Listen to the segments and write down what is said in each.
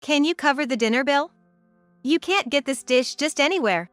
Can you cover the dinner bill? You can't get this dish just anywhere.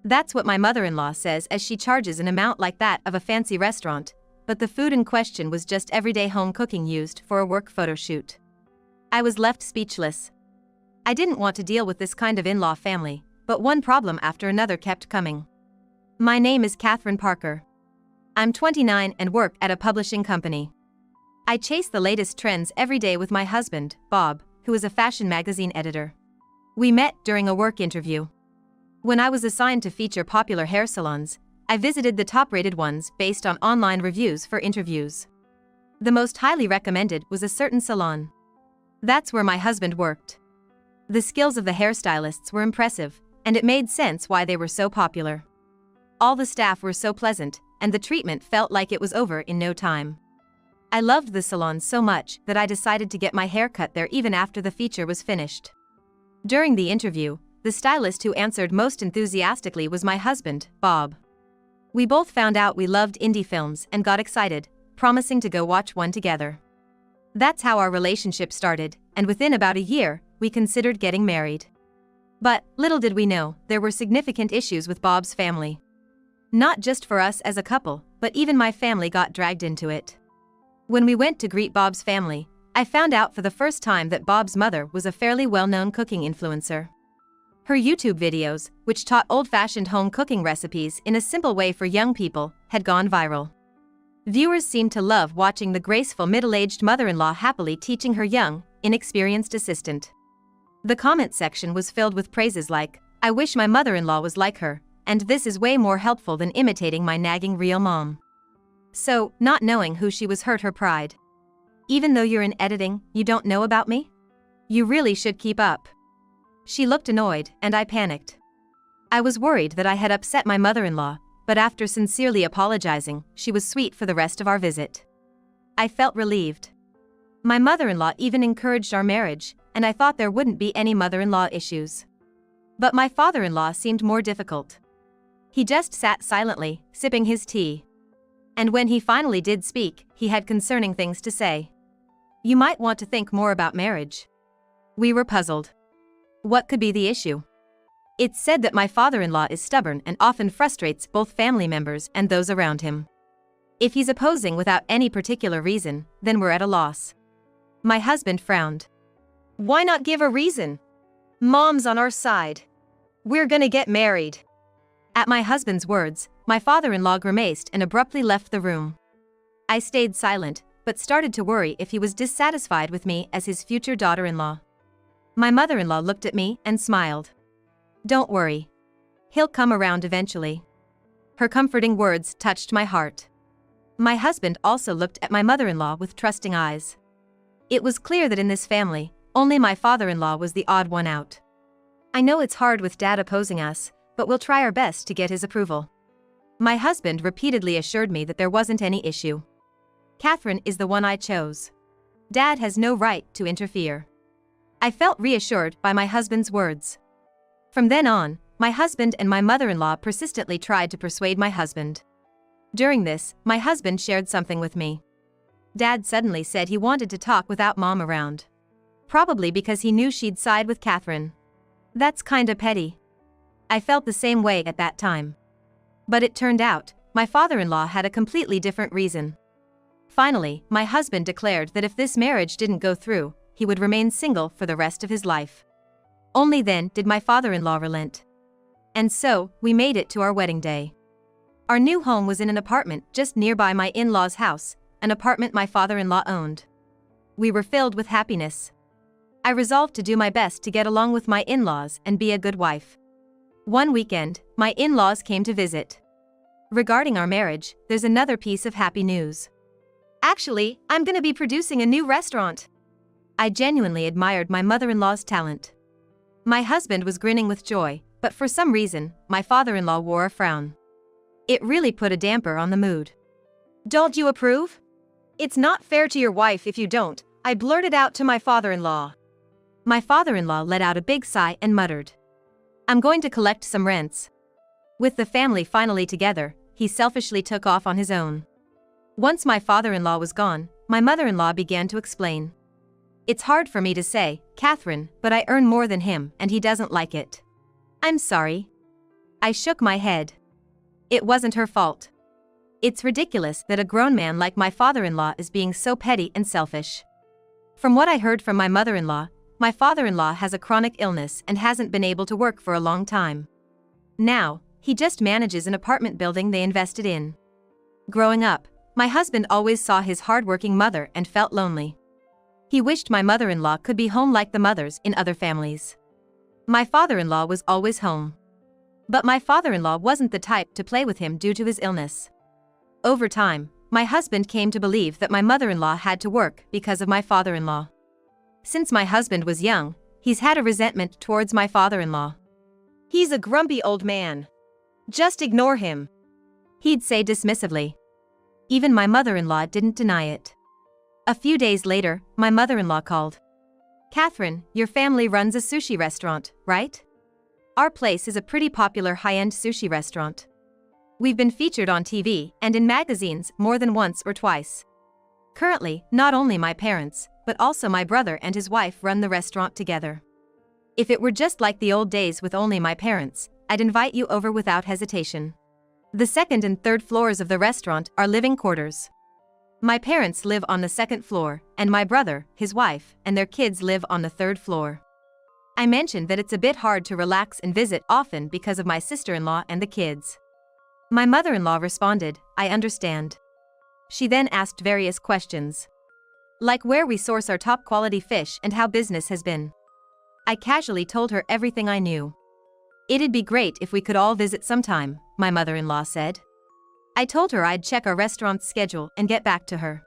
That's what my mother-in-law says as she charges an amount like that of a fancy restaurant, but the food in question was just everyday home cooking used for a work photo shoot. I was left speechless. I didn't want to deal with this kind of in-law family, but one problem after another kept coming. My name is Catherine Parker. I'm 29 and work at a publishing company. I chase the latest trends every day with my husband, Bob, who is a fashion magazine editor. We met during a work interview. When I was assigned to feature popular hair salons, I visited the top-rated ones based on online reviews for interviews. The most highly recommended was a certain salon. That's where my husband worked. The skills of the hairstylists were impressive, and it made sense why they were so popular. All the staff were so pleasant, and the treatment felt like it was over in no time. I loved the salon so much that I decided to get my hair cut there even after the feature was finished. During the interview, the stylist who answered most enthusiastically was my husband, Bob. We both found out we loved indie films and got excited, promising to go watch one together. That's how our relationship started, and within about a year, we considered getting married. But, little did we know, there were significant issues with Bob's family. Not just for us as a couple, but even my family got dragged into it. When we went to greet Bob's family, I found out for the first time that Bob's mother was a fairly well-known cooking influencer. Her YouTube videos, which taught old-fashioned home cooking recipes in a simple way for young people, had gone viral. Viewers seemed to love watching the graceful middle-aged mother-in-law happily teaching her young, inexperienced assistant. The comment section was filled with praises like, "I wish my mother-in-law was like her," and "This is way more helpful than imitating my nagging real mom." So, not knowing who she was hurt her pride. "Even though you're in editing, you don't know about me? You really should keep up." She looked annoyed, and I panicked. I was worried that I had upset my mother-in-law, but after sincerely apologizing, she was sweet for the rest of our visit. I felt relieved. My mother-in-law even encouraged our marriage, and I thought there wouldn't be any mother-in-law issues. But my father-in-law seemed more difficult. He just sat silently, sipping his tea. And when he finally did speak, he had concerning things to say. "You might want to think more about marriage." We were puzzled. What could be the issue? It's said that my father-in-law is stubborn and often frustrates both family members and those around him. If he's opposing without any particular reason, then we're at a loss. My husband frowned. "Why not give a reason? Mom's on our side. We're gonna get married." At my husband's words, my father-in-law grimaced and abruptly left the room. I stayed silent, but started to worry if he was dissatisfied with me as his future daughter-in-law. My mother-in-law looked at me and smiled. "Don't worry. He'll come around eventually." Her comforting words touched my heart. My husband also looked at my mother-in-law with trusting eyes. It was clear that in this family, only my father-in-law was the odd one out. "I know it's hard with Dad opposing us, but we'll try our best to get his approval." My husband repeatedly assured me that there wasn't any issue. "Catherine is the one I chose. Dad has no right to interfere." I felt reassured by my husband's words. From then on, my husband and my mother-in-law persistently tried to persuade my husband. During this, my husband shared something with me. Dad suddenly said he wanted to talk without Mom around. Probably because he knew she'd side with Catherine. That's kinda petty. I felt the same way at that time. But it turned out, my father-in-law had a completely different reason. Finally, my husband declared that if this marriage didn't go through, he would remain single for the rest of his life. Only then did my father-in-law relent. And so, we made it to our wedding day. Our new home was in an apartment just nearby my in-laws' house, an apartment my father-in-law owned. We were filled with happiness. I resolved to do my best to get along with my in-laws and be a good wife. One weekend, my in-laws came to visit. Regarding our marriage, there's another piece of happy news. Actually, I'm gonna be producing a new restaurant. I genuinely admired my mother-in-law's talent. My husband was grinning with joy, but for some reason, my father-in-law wore a frown. It really put a damper on the mood. "Don't you approve? It's not fair to your wife if you don't," I blurted out to my father-in-law. My father-in-law let out a big sigh and muttered, "I'm going to collect some rents." With the family finally together, he selfishly took off on his own. Once my father-in-law was gone, my mother-in-law began to explain. It's hard for me to say, Catherine, but I earn more than him and he doesn't like it. I'm sorry. I shook my head. It wasn't her fault. It's ridiculous that a grown man like my father-in-law is being so petty and selfish. From what I heard from my mother-in-law, my father-in-law has a chronic illness and hasn't been able to work for a long time. Now, he just manages an apartment building they invested in. Growing up, my husband always saw his hard-working mother and felt lonely. He wished my mother-in-law could be home like the mothers in other families. My father-in-law was always home. But my father-in-law wasn't the type to play with him due to his illness. Over time, my husband came to believe that my mother-in-law had to work because of my father-in-law. Since my husband was young, he's had a resentment towards my father-in-law. He's a grumpy old man. Just ignore him, he'd say dismissively. Even my mother-in-law didn't deny it. A few days later, my mother-in-law called. Catherine, your family runs a sushi restaurant, right? Our place is a pretty popular high-end sushi restaurant. We've been featured on TV and in magazines more than once or twice. Currently, not only my parents, but also my brother and his wife run the restaurant together. If it were just like the old days with only my parents, I'd invite you over without hesitation. The second and third floors of the restaurant are living quarters. My parents live on the second floor, and my brother, his wife, and their kids live on the third floor. I mentioned that it's a bit hard to relax and visit often because of my sister-in-law and the kids. My mother-in-law responded, I understand. She then asked various questions. Like where we source our top-quality fish and how business has been. I casually told her everything I knew. It'd be great if we could all visit sometime, my mother-in-law said. I told her I'd check our restaurant's schedule and get back to her.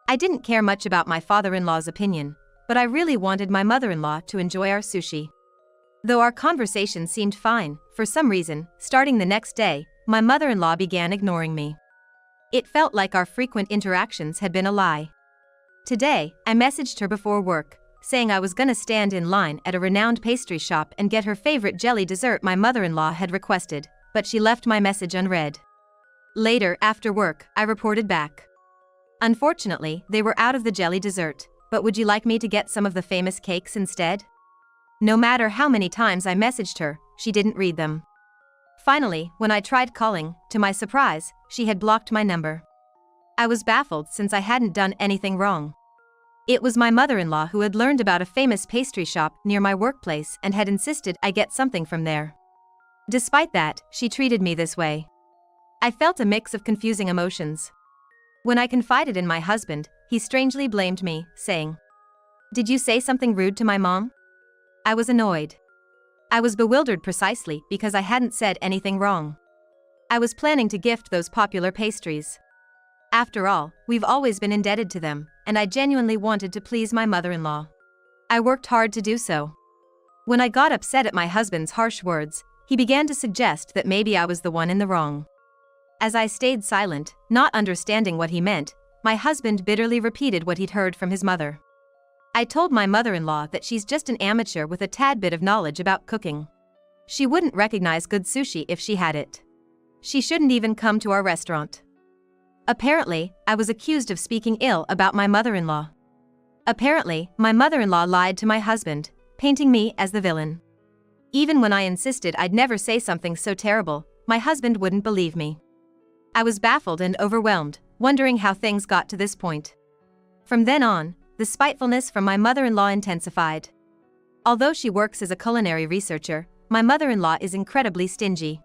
I didn't care much about my father-in-law's opinion, but I really wanted my mother-in-law to enjoy our sushi. Though our conversation seemed fine, for some reason, starting the next day, my mother-in-law began ignoring me. It felt like our frequent interactions had been a lie. Today, I messaged her before work, saying I was gonna stand in line at a renowned pastry shop and get her favorite jelly dessert my mother-in-law had requested, but she left my message unread. Later, after work, I reported back. Unfortunately, they were out of the jelly dessert, but would you like me to get some of the famous cakes instead? No matter how many times I messaged her, she didn't read them. Finally, when I tried calling, to my surprise, she had blocked my number. I was baffled since I hadn't done anything wrong. It was my mother-in-law who had learned about a famous pastry shop near my workplace and had insisted I get something from there. Despite that, she treated me this way. I felt a mix of confusing emotions. When I confided in my husband, he strangely blamed me, saying, "Did you say something rude to my mom?" I was annoyed. I was bewildered precisely because I hadn't said anything wrong. I was planning to gift those popular pastries. After all, we've always been indebted to them, and I genuinely wanted to please my mother-in-law. I worked hard to do so. When I got upset at my husband's harsh words, he began to suggest that maybe I was the one in the wrong. As I stayed silent, not understanding what he meant, my husband bitterly repeated what he'd heard from his mother. I told my mother-in-law that she's just an amateur with a tad bit of knowledge about cooking. She wouldn't recognize good sushi if she had it. She shouldn't even come to our restaurant. Apparently, I was accused of speaking ill about my mother-in-law. Apparently, my mother-in-law lied to my husband, painting me as the villain. Even when I insisted I'd never say something so terrible, my husband wouldn't believe me. I was baffled and overwhelmed, wondering how things got to this point. From then on, the spitefulness from my mother-in-law intensified. Although she works as a culinary researcher, my mother-in-law is incredibly stingy.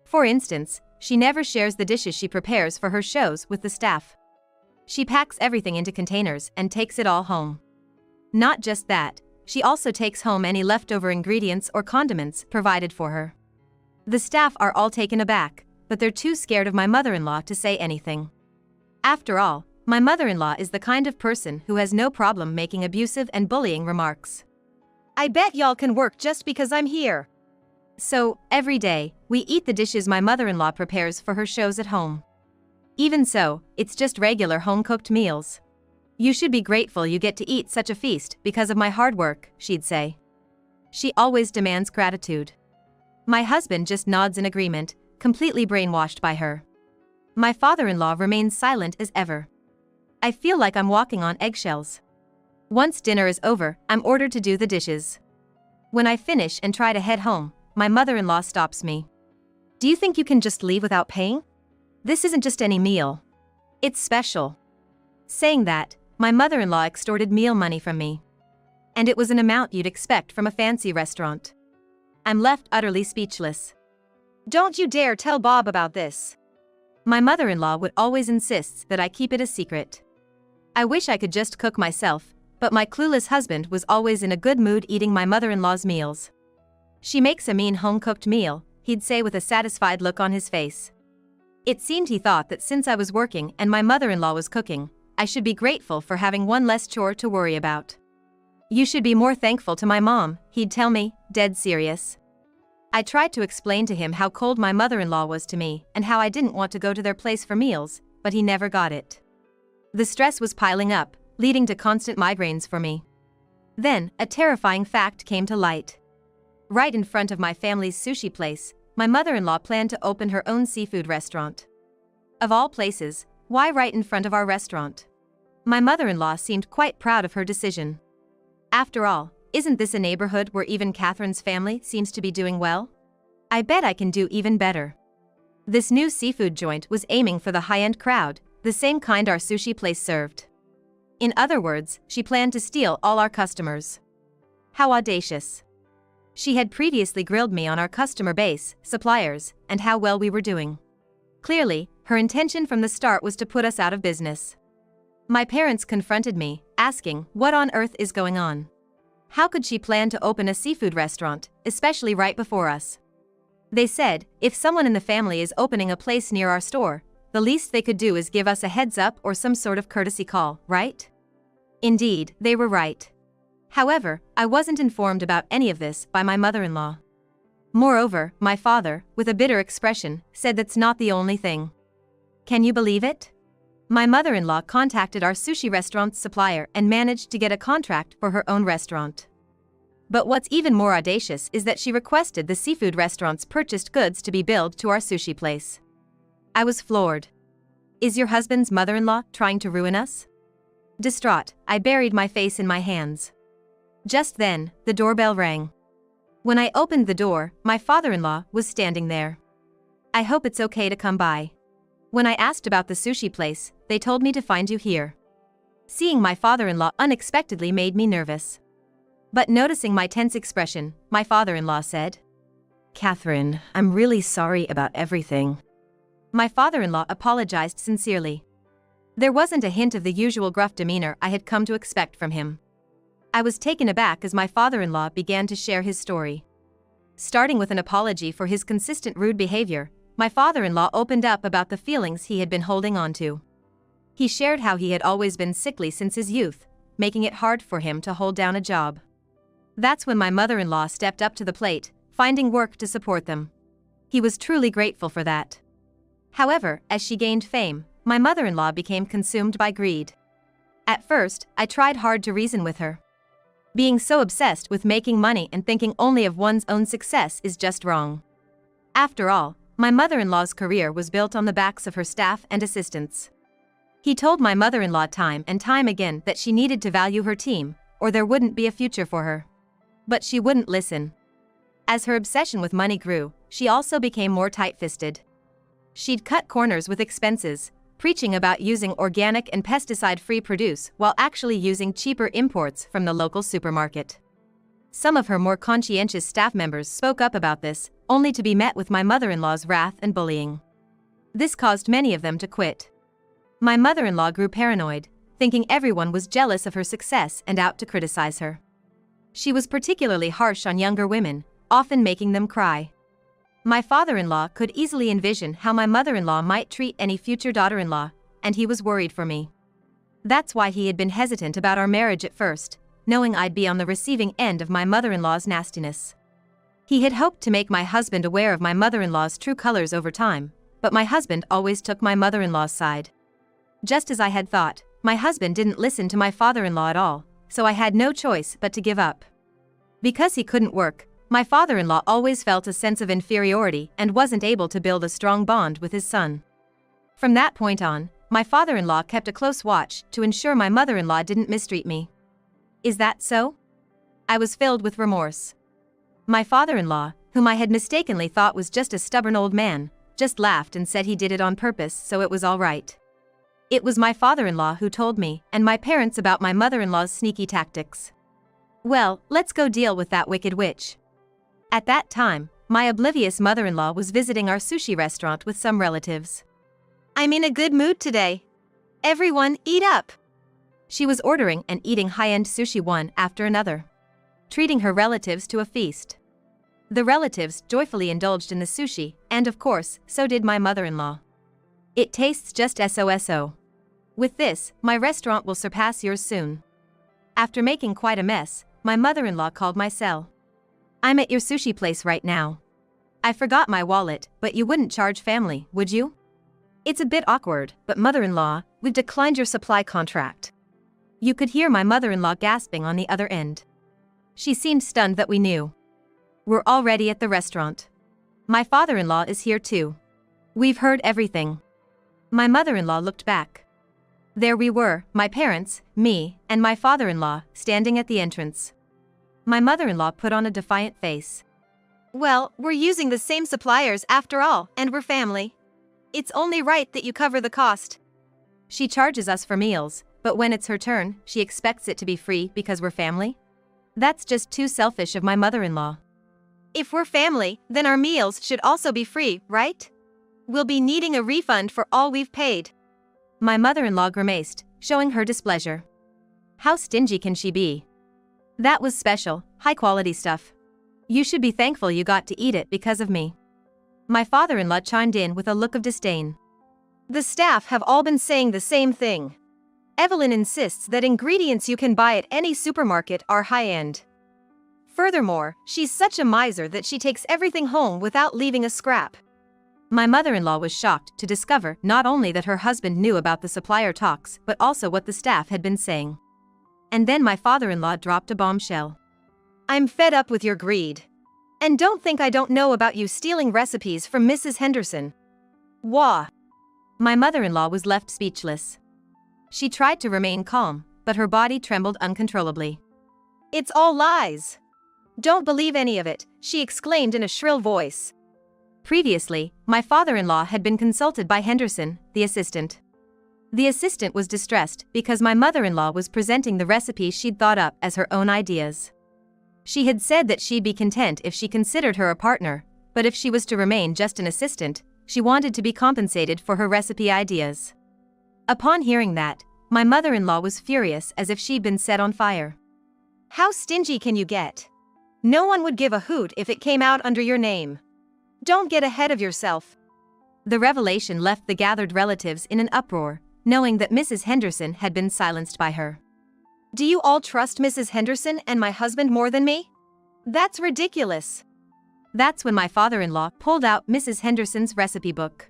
For instance, she never shares the dishes she prepares for her shows with the staff. She packs everything into containers and takes it all home. Not just that, she also takes home any leftover ingredients or condiments provided for her. The staff are all taken aback, but they're too scared of my mother-in-law to say anything. After all, my mother-in-law is the kind of person who has no problem making abusive and bullying remarks. I bet y'all can work just because I'm here. So, every day, we eat the dishes my mother-in-law prepares for her shows at home. Even so, it's just regular home-cooked meals. You should be grateful you get to eat such a feast because of my hard work, she'd say. She always demands gratitude. My husband just nods in agreement, completely brainwashed by her. My father-in-law remains silent as ever. I feel like I'm walking on eggshells. Once dinner is over, I'm ordered to do the dishes. When I finish and try to head home, my mother-in-law stops me. Do you think you can just leave without paying? This isn't just any meal. It's special. Saying that, my mother-in-law extorted meal money from me. And it was an amount you'd expect from a fancy restaurant. I'm left utterly speechless. Don't you dare tell Bob about this. My mother-in-law would always insist that I keep it a secret. I wish I could just cook myself, but my clueless husband was always in a good mood eating my mother-in-law's meals. She makes a mean home-cooked meal, he'd say with a satisfied look on his face. It seemed he thought that since I was working and my mother-in-law was cooking, I should be grateful for having one less chore to worry about. You should be more thankful to my mom, he'd tell me, dead serious. I tried to explain to him how cold my mother-in-law was to me and how I didn't want to go to their place for meals, but he never got it. The stress was piling up, leading to constant migraines for me. Then, a terrifying fact came to light. Right in front of my family's sushi place, my mother-in-law planned to open her own seafood restaurant. Of all places, why right in front of our restaurant? My mother-in-law seemed quite proud of her decision. After all, isn't this a neighborhood where even Catherine's family seems to be doing well? I bet I can do even better. This new seafood joint was aiming for the high-end crowd, the same kind our sushi place served. In other words, she planned to steal all our customers. How audacious. She had previously grilled me on our customer base, suppliers, and how well we were doing. Clearly, her intention from the start was to put us out of business. My parents confronted me, asking, what on earth is going on? How could she plan to open a seafood restaurant, especially right before us? They said, if someone in the family is opening a place near our store, the least they could do is give us a heads up or some sort of courtesy call, right? Indeed, they were right. However, I wasn't informed about any of this by my mother-in-law. Moreover, my father, with a bitter expression, said that's not the only thing. Can you believe it? My mother-in-law contacted our sushi restaurant's supplier and managed to get a contract for her own restaurant. But what's even more audacious is that she requested the seafood restaurant's purchased goods to be billed to our sushi place. I was floored. Is your husband's mother-in-law trying to ruin us? Distraught, I buried my face in my hands. Just then, the doorbell rang. When I opened the door, my father-in-law was standing there. I hope it's okay to come by. When I asked about the sushi place, they told me to find you here. Seeing my father-in-law unexpectedly made me nervous. But noticing my tense expression, my father-in-law said, Catherine, I'm really sorry about everything. My father-in-law apologized sincerely. There wasn't a hint of the usual gruff demeanor I had come to expect from him. I was taken aback as my father-in-law began to share his story. Starting with an apology for his consistent rude behavior, my father-in-law opened up about the feelings he had been holding on to. He shared how he had always been sickly since his youth, making it hard for him to hold down a job. That's when my mother-in-law stepped up to the plate, finding work to support them. He was truly grateful for that. However, as she gained fame, my mother-in-law became consumed by greed. At first, I tried hard to reason with her. Being so obsessed with making money and thinking only of one's own success is just wrong. After all, my mother-in-law's career was built on the backs of her staff and assistants. He told my mother-in-law time and time again that she needed to value her team, or there wouldn't be a future for her. But she wouldn't listen. As her obsession with money grew, she also became more tight-fisted. She'd cut corners with expenses, preaching about using organic and pesticide-free produce while actually using cheaper imports from the local supermarket. Some of her more conscientious staff members spoke up about this, only to be met with my mother-in-law's wrath and bullying. This caused many of them to quit. My mother-in-law grew paranoid, thinking everyone was jealous of her success and out to criticize her. She was particularly harsh on younger women, often making them cry. My father-in-law could easily envision how my mother-in-law might treat any future daughter-in-law, and he was worried for me. That's why he had been hesitant about our marriage at first, knowing I'd be on the receiving end of my mother-in-law's nastiness. He had hoped to make my husband aware of my mother-in-law's true colors over time, but my husband always took my mother-in-law's side. Just as I had thought, my husband didn't listen to my father-in-law at all, so I had no choice but to give up. Because he couldn't work, my father-in-law always felt a sense of inferiority and wasn't able to build a strong bond with his son. From that point on, my father-in-law kept a close watch to ensure my mother-in-law didn't mistreat me. Is that so? I was filled with remorse. My father-in-law, whom I had mistakenly thought was just a stubborn old man, just laughed and said he did it on purpose so it was all right. It was my father-in-law who told me and my parents about my mother-in-law's sneaky tactics. Well, let's go deal with that wicked witch. At that time, my oblivious mother-in-law was visiting our sushi restaurant with some relatives. I'm in a good mood today. Everyone, eat up. She was ordering and eating high-end sushi one after another, treating her relatives to a feast. The relatives joyfully indulged in the sushi, and of course, so did my mother-in-law. It tastes just so. With this, my restaurant will surpass yours soon. After making quite a mess, my mother-in-law called my cell. I'm at your sushi place right now. I forgot my wallet, but you wouldn't charge family, would you? It's a bit awkward, but mother-in-law, we've declined your supply contract. You could hear my mother-in-law gasping on the other end. She seemed stunned that we knew. We're already at the restaurant. My father-in-law is here too. We've heard everything. My mother-in-law looked back. There we were, my parents, me, and my father-in-law, standing at the entrance. My mother-in-law put on a defiant face. Well, we're using the same suppliers after all, and we're family. It's only right that you cover the cost. She charges us for meals, but when it's her turn, she expects it to be free because we're family? That's just too selfish of my mother-in-law. If we're family, then our meals should also be free, right? We'll be needing a refund for all we've paid. My mother-in-law grimaced, showing her displeasure. How stingy can she be? That was special, high-quality stuff. You should be thankful you got to eat it because of me. My father-in-law chimed in with a look of disdain. The staff have all been saying the same thing. Evelyn insists that ingredients you can buy at any supermarket are high-end. Furthermore, she's such a miser that she takes everything home without leaving a scrap. My mother-in-law was shocked to discover not only that her husband knew about the supplier talks but also what the staff had been saying. And then my father-in-law dropped a bombshell. I'm fed up with your greed. And don't think I don't know about you stealing recipes from Mrs. Henderson. Wah! My mother-in-law was left speechless. She tried to remain calm, but her body trembled uncontrollably. It's all lies. Don't believe any of it, she exclaimed in a shrill voice. Previously, my father-in-law had been consulted by Henderson, the assistant. The assistant was distressed because my mother-in-law was presenting the recipes she'd thought up as her own ideas. She had said that she'd be content if she considered her a partner, but if she was to remain just an assistant, she wanted to be compensated for her recipe ideas. Upon hearing that, my mother-in-law was furious as if she'd been set on fire. How stingy can you get? No one would give a hoot if it came out under your name. Don't get ahead of yourself. The revelation left the gathered relatives in an uproar, knowing that Mrs. Henderson had been silenced by her. Do you all trust Mrs. Henderson and my husband more than me? That's ridiculous. That's when my father-in-law pulled out Mrs. Henderson's recipe book.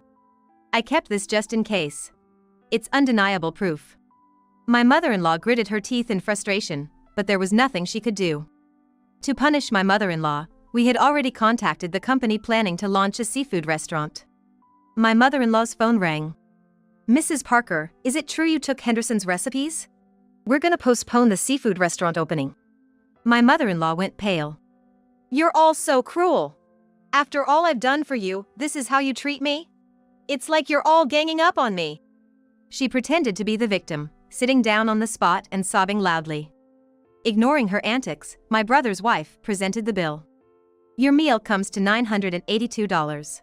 I kept this just in case. It's undeniable proof. My mother-in-law gritted her teeth in frustration, but there was nothing she could do. To punish my mother-in-law, we had already contacted the company planning to launch a seafood restaurant. My mother-in-law's phone rang. Mrs. Parker, is it true you took Henderson's recipes? We're gonna postpone the seafood restaurant opening. My mother-in-law went pale. You're all so cruel. After all I've done for you, this is how you treat me? It's like you're all ganging up on me. She pretended to be the victim, sitting down on the spot and sobbing loudly. Ignoring her antics, my brother's wife presented the bill. Your meal comes to $982.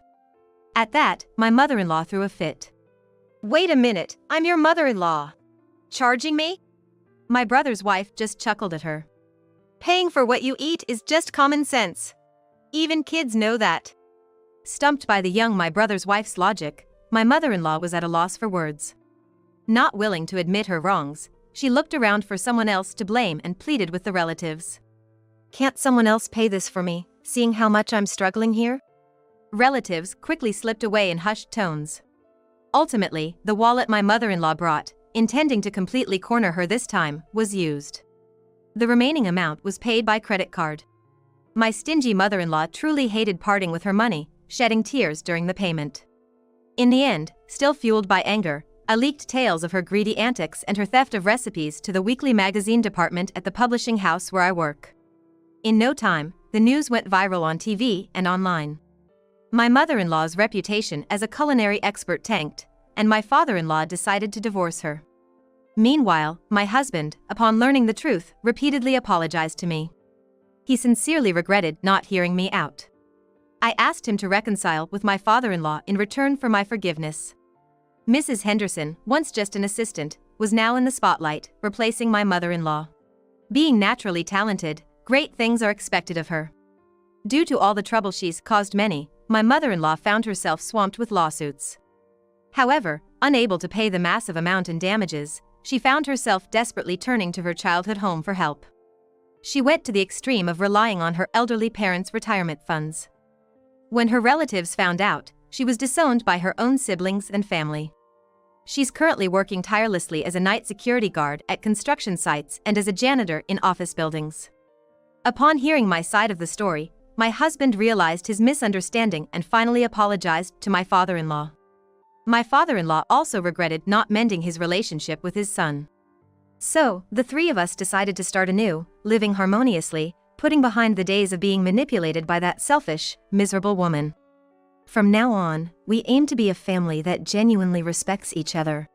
At that, my mother-in-law threw a fit. Wait a minute, I'm your mother-in-law. Charging me? My brother's wife just chuckled at her. Paying for what you eat is just common sense. Even kids know that. Stumped by my brother's wife's logic, my mother-in-law was at a loss for words. Not willing to admit her wrongs, she looked around for someone else to blame and pleaded with the relatives. Can't someone else pay this for me, seeing how much I'm struggling here? Relatives quickly slipped away in hushed tones. Ultimately, the wallet my mother-in-law brought, intending to completely corner her this time, was used. The remaining amount was paid by credit card. My stingy mother-in-law truly hated parting with her money, shedding tears during the payment. In the end, still fueled by anger, I leaked tales of her greedy antics and her theft of recipes to the weekly magazine department at the publishing house where I work. In no time, the news went viral on TV and online. My mother-in-law's reputation as a culinary expert tanked, and my father-in-law decided to divorce her. Meanwhile, my husband, upon learning the truth, repeatedly apologized to me. He sincerely regretted not hearing me out. I asked him to reconcile with my father-in-law in return for my forgiveness. Mrs. Henderson, once just an assistant, was now in the spotlight, replacing my mother-in-law. Being naturally talented, great things are expected of her. Due to all the trouble she's caused many, my mother-in-law found herself swamped with lawsuits. However, unable to pay the massive amount in damages, she found herself desperately turning to her childhood home for help. She went to the extreme of relying on her elderly parents' retirement funds. When her relatives found out, she was disowned by her own siblings and family. She's currently working tirelessly as a night security guard at construction sites and as a janitor in office buildings. Upon hearing my side of the story, my husband realized his misunderstanding and finally apologized to my father-in-law. My father-in-law also regretted not mending his relationship with his son. So, the three of us decided to start anew, living harmoniously, putting behind the days of being manipulated by that selfish, miserable woman. From now on, we aim to be a family that genuinely respects each other.